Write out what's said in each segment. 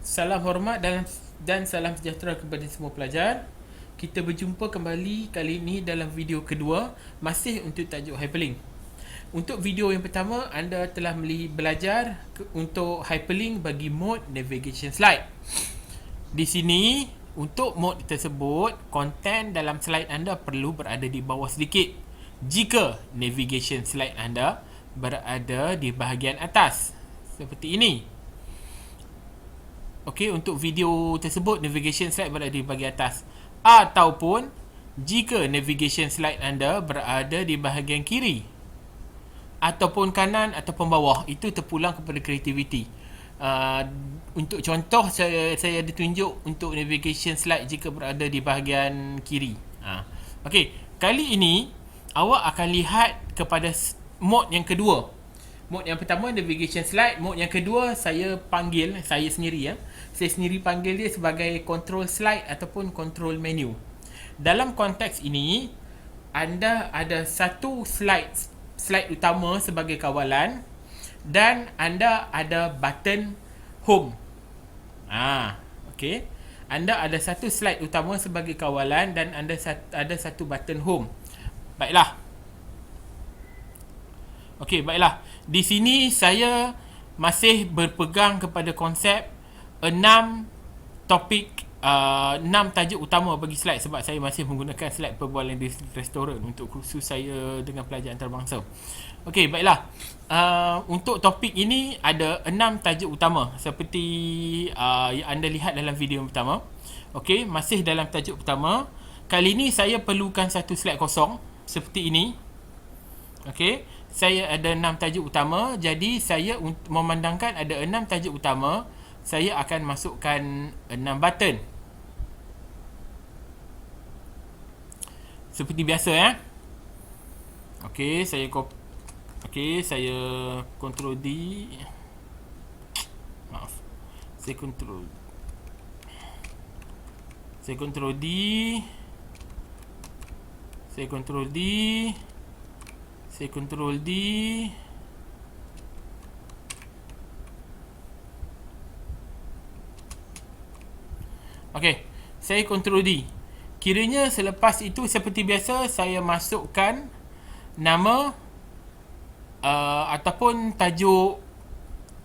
Salam hormat dan salam sejahtera kepada semua pelajar. Kita berjumpa kembali kali ini dalam video kedua, masih untuk tajuk hyperlink. Untuk video yang pertama, anda telah belajar untuk hyperlink bagi mode navigation slide. Di sini, untuk mode tersebut, konten dalam slide anda perlu berada di bawah sedikit. Jika navigation slide anda berada di bahagian atas, seperti ini. Okey, untuk video tersebut navigation slide berada di bahagian atas, ataupun jika navigation slide anda berada di bahagian kiri ataupun kanan ataupun bawah, itu terpulang kepada kreativiti. Untuk contoh, saya ada tunjuk untuk navigation slide jika berada di bahagian kiri. Okey, kali ini awak akan lihat kepada mode yang kedua. Mode yang pertama navigation slide, mode yang kedua saya sendiri saya sendiri panggil dia sebagai control slide ataupun control menu. Dalam konteks ini, anda ada satu slide utama sebagai kawalan dan anda ada button home. Okey. Anda ada satu slide utama sebagai kawalan dan anda ada satu button home. Baiklah. Okey, baiklah. Di sini saya masih berpegang kepada konsep 6 topik, 6 tajuk utama bagi slide, sebab saya masih menggunakan slide perbualan di restoran untuk kursus saya dengan pelajar antarabangsa. Okey, baiklah. Untuk topik ini ada 6 tajuk utama seperti yang anda lihat dalam video yang pertama. Okey, masih dalam tajuk pertama. Kali ini saya perlukan satu slide kosong seperti ini. Okey, saya ada 6 tajuk utama. Jadi saya memandangkan ada 6 tajuk utama, saya akan masukkan 6 button. Seperti biasa Okey, saya Ctrl D. Maaf. Saya Ctrl D. Saya Ctrl D. Saya Ctrl D. Okey, saya Ctrl D. Kiranya selepas itu seperti biasa saya masukkan nama ataupun tajuk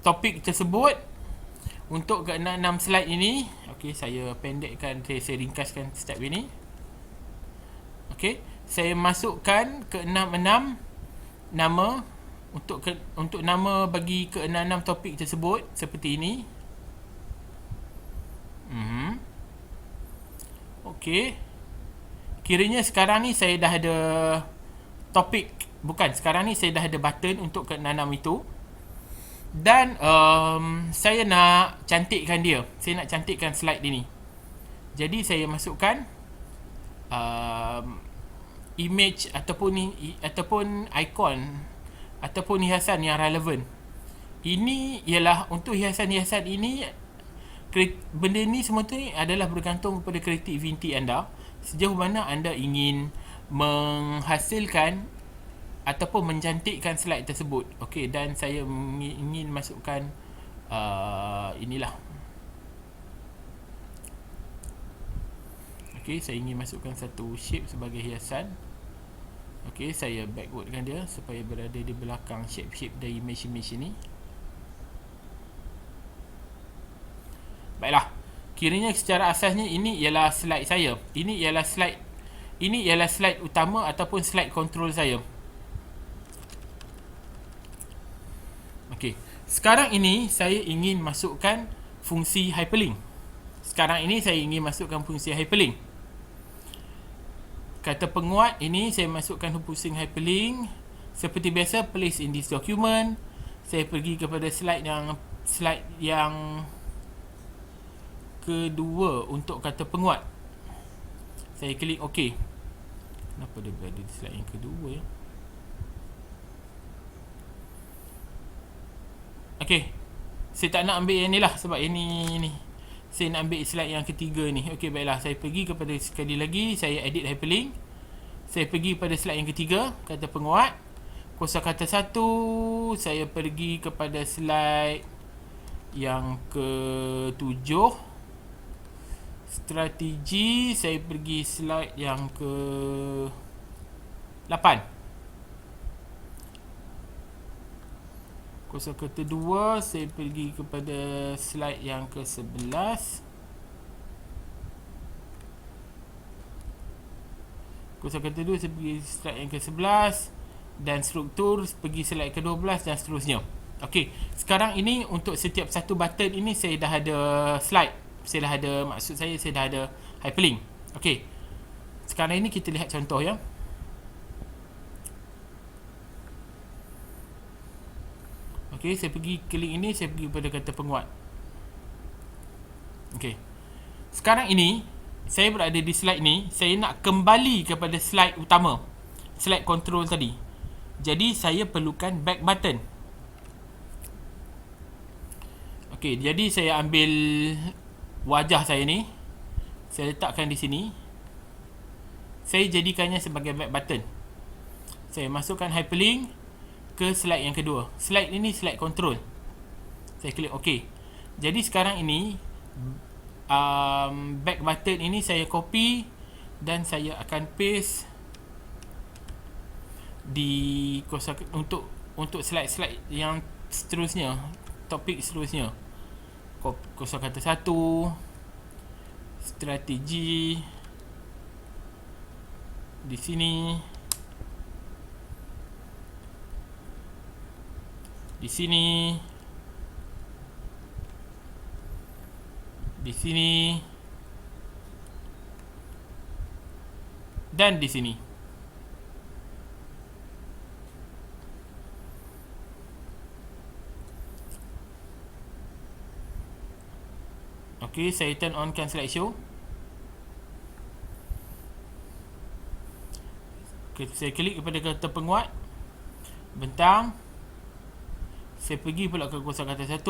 topik tersebut untuk ke 6 slide ini. Okey, saya pendekkan, saya ringkaskan step ini. Okey, saya masukkan ke 6 nama untuk nama bagi ke 6 topik tersebut seperti ini. Okey. Kiranya sekarang ni saya dah ada topik. Bukan, sekarang ni saya dah ada button untuk ke 6 itu. Dan saya nak cantikkan dia. Saya nak cantikkan slide ini. Jadi saya masukkan image ataupun ikon ataupun hiasan yang relevan. Ini ialah untuk hiasan-hiasan ini, benda ni semua tu adalah bergantung kepada kreativiti anda, sejauh mana anda ingin menghasilkan ataupun mencantikkan slide tersebut. Okey, dan saya ingin masukkan inilah. Okey, saya ingin masukkan satu shape sebagai hiasan. Okey, saya backwardkan dia supaya berada di belakang shape-shape dari image-image ini. Baiklah. Kiranya secara asasnya ini ialah slide saya. Ini ialah slide utama ataupun slide control saya. Okey. Sekarang ini saya ingin masukkan fungsi hyperlink. Kata penguat ini saya masukkan fungsi hyperlink. Seperti biasa, place in this document. Saya pergi kepada slide yang kedua untuk kata penguat. Saya klik OK. Kenapa dia berada di slide yang kedua Okey. Saya tak nak ambil yang ni lah, sebab yang ni saya nak ambil slide yang ketiga ni. Okey, baiklah. Saya pergi kepada, sekali lagi saya edit hyperlink. Saya pergi pada slide yang ketiga, kata penguat. Kosakata 1, saya pergi kepada slide yang ke-7. Strategi, saya pergi slide yang ke-8. Kosakata 2, saya pergi kepada slide yang ke-11. Kosakata 2, saya pergi slide yang ke-11. Dan struktur, pergi slide ke-12 dan seterusnya. Okey, sekarang ini untuk setiap satu button ini saya dah ada slide. Saya dah ada, maksud saya dah ada hyperlink. Okey, sekarang ini kita lihat contoh ya. Okey, saya pergi klik ini, saya pergi pada kata penguat. Okey, sekarang ini saya berada di slide ni. Saya nak kembali kepada slide utama, slide control tadi. Jadi saya perlukan back button. Okey, jadi saya ambil wajah saya ni, saya letakkan di sini. Saya jadikannya sebagai back button. Saya masukkan hyperlink ke slide yang kedua. Slide ini slide control. Saya klik OK. Jadi sekarang ini back button ini saya copy dan saya akan paste di untuk slide-slide yang seterusnya, topik seterusnya. Kosakata 1, strategi di sini, di sini, di sini, dan di sini. Okey, saya turn on kan slideshow. Okay, saya klik kepada kata penguat, bentang. Saya pergi pula ke kosakata 1.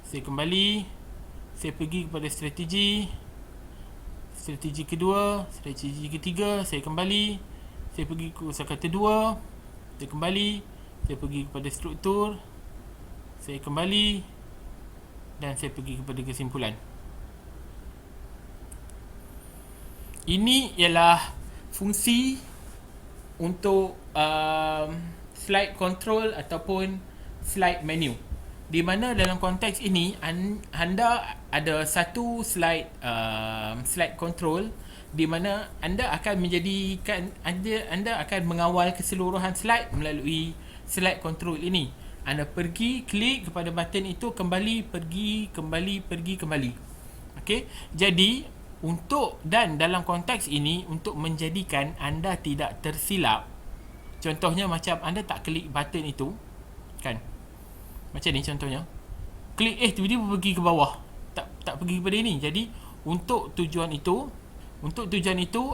Saya kembali. Saya pergi kepada strategi. Strategi kedua, strategi ketiga, saya kembali. Saya pergi ke kosakata 2. Saya kembali. Saya pergi kepada struktur. Saya kembali. Dan saya pergi kepada kesimpulan. Ini ialah fungsi untuk slide control ataupun slide menu, di mana dalam konteks ini anda ada satu slide slide control di mana anda akan menjadikan anda akan mengawal keseluruhan slide melalui slide control ini. Anda pergi, klik kepada button itu, kembali, pergi, kembali, pergi, kembali. Okey, jadi dan dalam konteks ini, untuk menjadikan anda tidak tersilap, contohnya macam anda tak klik button itu, kan? Macam ni contohnya. Klik tiba-tiba pergi ke bawah. Tak pergi kepada ini. Jadi untuk tujuan itu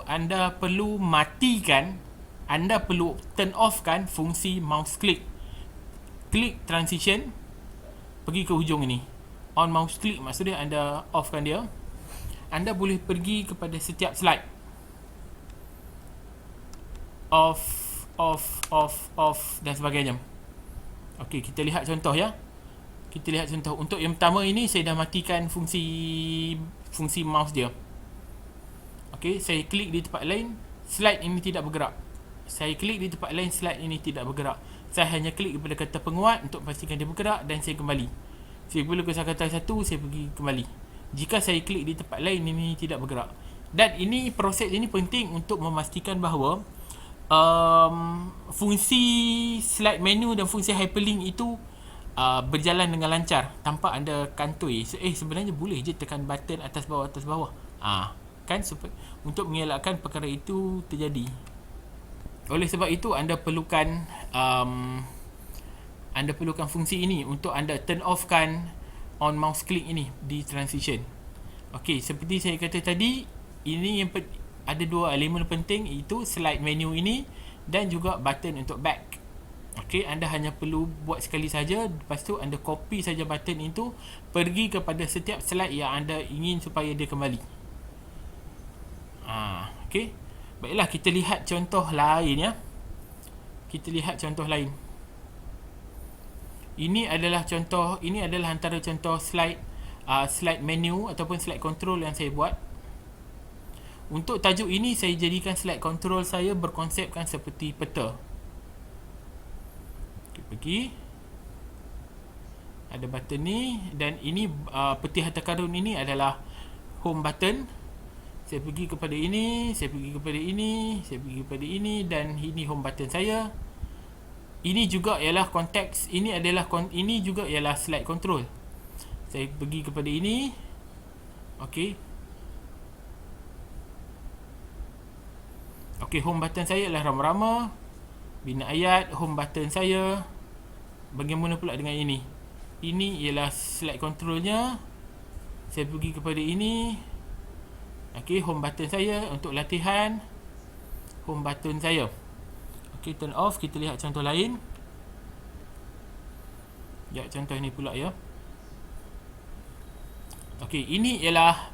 anda perlu matikan, anda perlu turn off kan fungsi mouse click. Klik transition, pergi ke hujung ini. On mouse click maksudnya anda offkan dia. Anda boleh pergi kepada setiap slide. Off dan sebagainya. Okey, kita lihat contoh ya. Kita lihat contoh. Untuk yang pertama ini saya dah matikan fungsi mouse dia. Okey, saya klik di tempat lain, slide ini tidak bergerak. Saya klik di tempat lain, slide ini tidak bergerak. Saya hanya klik kepada kata penguat untuk pastikan dia bergerak dan saya kembali. Saya pergi ke kosakata 1, saya pergi kembali. Jika saya klik di tempat lain, ini tidak bergerak. Dan proses ini penting untuk memastikan bahawa fungsi slide menu dan fungsi hyperlink itu berjalan dengan lancar tanpa anda kantoi. Sebenarnya boleh je tekan button atas bawah. Kan untuk mengelakkan perkara itu terjadi. Oleh sebab itu anda perlukan fungsi ini untuk anda turn off kan on mouse click ini di transition. Okey, seperti saya kata tadi, ini yang ada dua elemen penting, iaitu slide menu ini dan juga button untuk back. Okey, anda hanya perlu buat sekali saja, lepas tu anda copy saja button itu, pergi kepada setiap slide yang anda ingin supaya dia kembali. Okey. Baiklah, kita lihat contoh lain ya. Kita lihat contoh lain. Ini adalah contoh, ini adalah antara contoh slide slide menu ataupun slide control yang saya buat. Untuk tajuk ini saya jadikan slide control saya berkonsepkan seperti peta. Okay, pergi. Ada button ni, dan ini peti harta karun ini adalah home button. Saya pergi kepada ini, saya pergi kepada ini, saya pergi kepada ini, dan ini home button saya. Ini juga ialah konteks, ini juga ialah slide control. Saya pergi kepada ini. Okey. Okey, home button saya ialah rama-rama, bina ayat. Home button saya, bagaimana pula dengan ini? Ini ialah slide controlnya. Saya pergi kepada ini. Okey, home button saya untuk latihan. Home button saya. Okey, turn off. Kita lihat contoh lain. Ya, contoh ini pula ya. Okey, ini ialah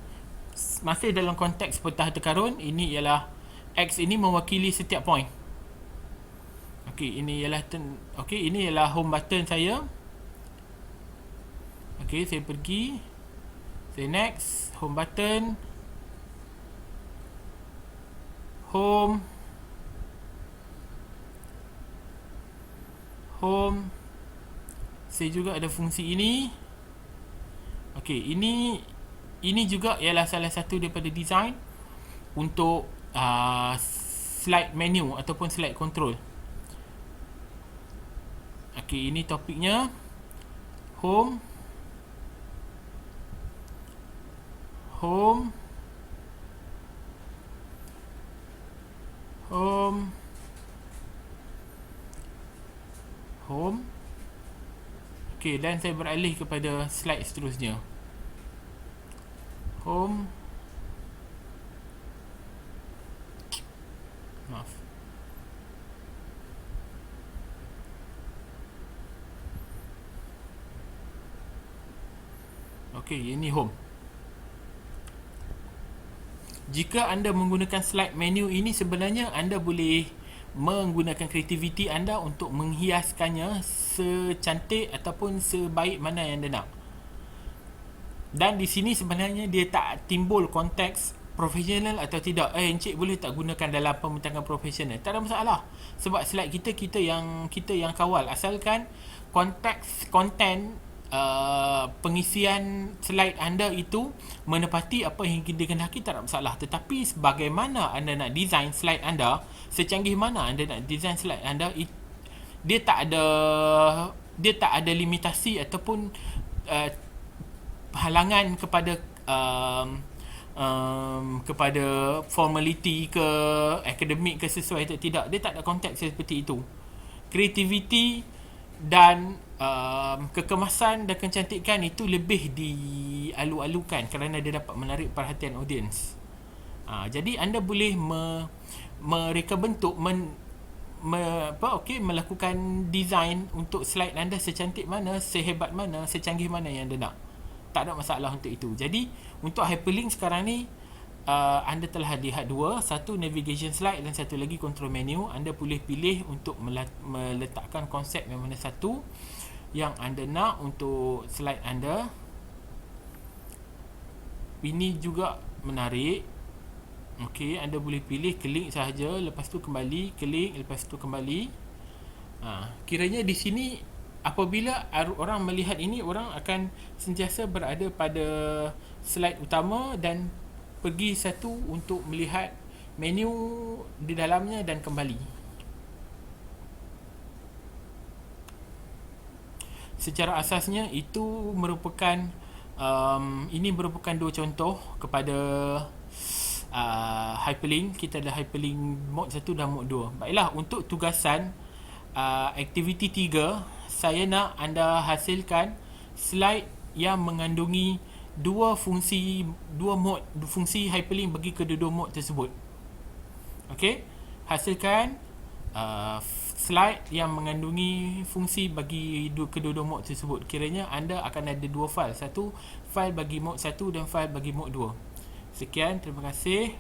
masih dalam konteks peta harta karun. Ini ialah X ini mewakili setiap point. Okey, ini ialah home button saya. Okey, saya pergi. Saya next. Home button. Home. Home. Saya juga ada fungsi ini. Okey, ini juga ialah salah satu daripada design untuk slide menu ataupun slide control. Okey, ini topiknya. Home. Home. Home. Home. Okey, dan saya beralih kepada slide seterusnya. Home. Maaf. Okey, ini home. Jika anda menggunakan slide menu ini, sebenarnya anda boleh menggunakan kreativiti anda untuk menghiaskannya secantik ataupun sebaik mana yang anda nak. Dan di sini sebenarnya dia tak timbul konteks profesional atau tidak. Encik boleh tak gunakan dalam pembintangan profesional? Tak ada masalah. Sebab slide kita yang kawal, asalkan konteks konten pengisian slide anda itu menepati apa yang dikehendaki, tak ada masalah. Tetapi bagaimana anda nak design slide anda, secanggih mana anda nak design slide anda, dia tak ada limitasi ataupun halangan kepada kepada formality ke akademik ke sesuai atau tidak. Dia tak ada konteks seperti itu. Kreativiti dan kekemasan dan kecantikan itu lebih dialu-alukan kerana dia dapat menarik perhatian audiens. Jadi anda boleh mereka bentuk melakukan design untuk slide anda secantik mana, sehebat mana, secanggih mana yang anda nak. Tak ada masalah untuk itu. Jadi untuk hyperlink sekarang ni anda telah lihat dua, satu navigation slide dan satu lagi control menu. Anda boleh pilih untuk meletakkan konsep yang mana satu yang anda nak untuk slide anda. Ini juga menarik. Okey, anda boleh pilih klik sahaja, lepas tu kembali, klik, lepas tu kembali. Kiranya di sini apabila orang melihat ini, orang akan sentiasa berada pada slide utama dan pergi satu untuk melihat menu di dalamnya dan kembali. Secara asasnya itu merupakan ini merupakan dua contoh kepada hyperlink. Kita ada hyperlink mode 1 dan mode 2. Baiklah, untuk tugasan aktiviti 3, saya nak anda hasilkan slide yang mengandungi dua fungsi hyperlink bagi kedua-dua mode tersebut. Okey, hasilkan slide yang mengandungi fungsi bagi kedua-dua mode tersebut. Kiranya anda akan ada dua file, satu file bagi mode 1 dan file bagi mode 2. Sekian, terima kasih.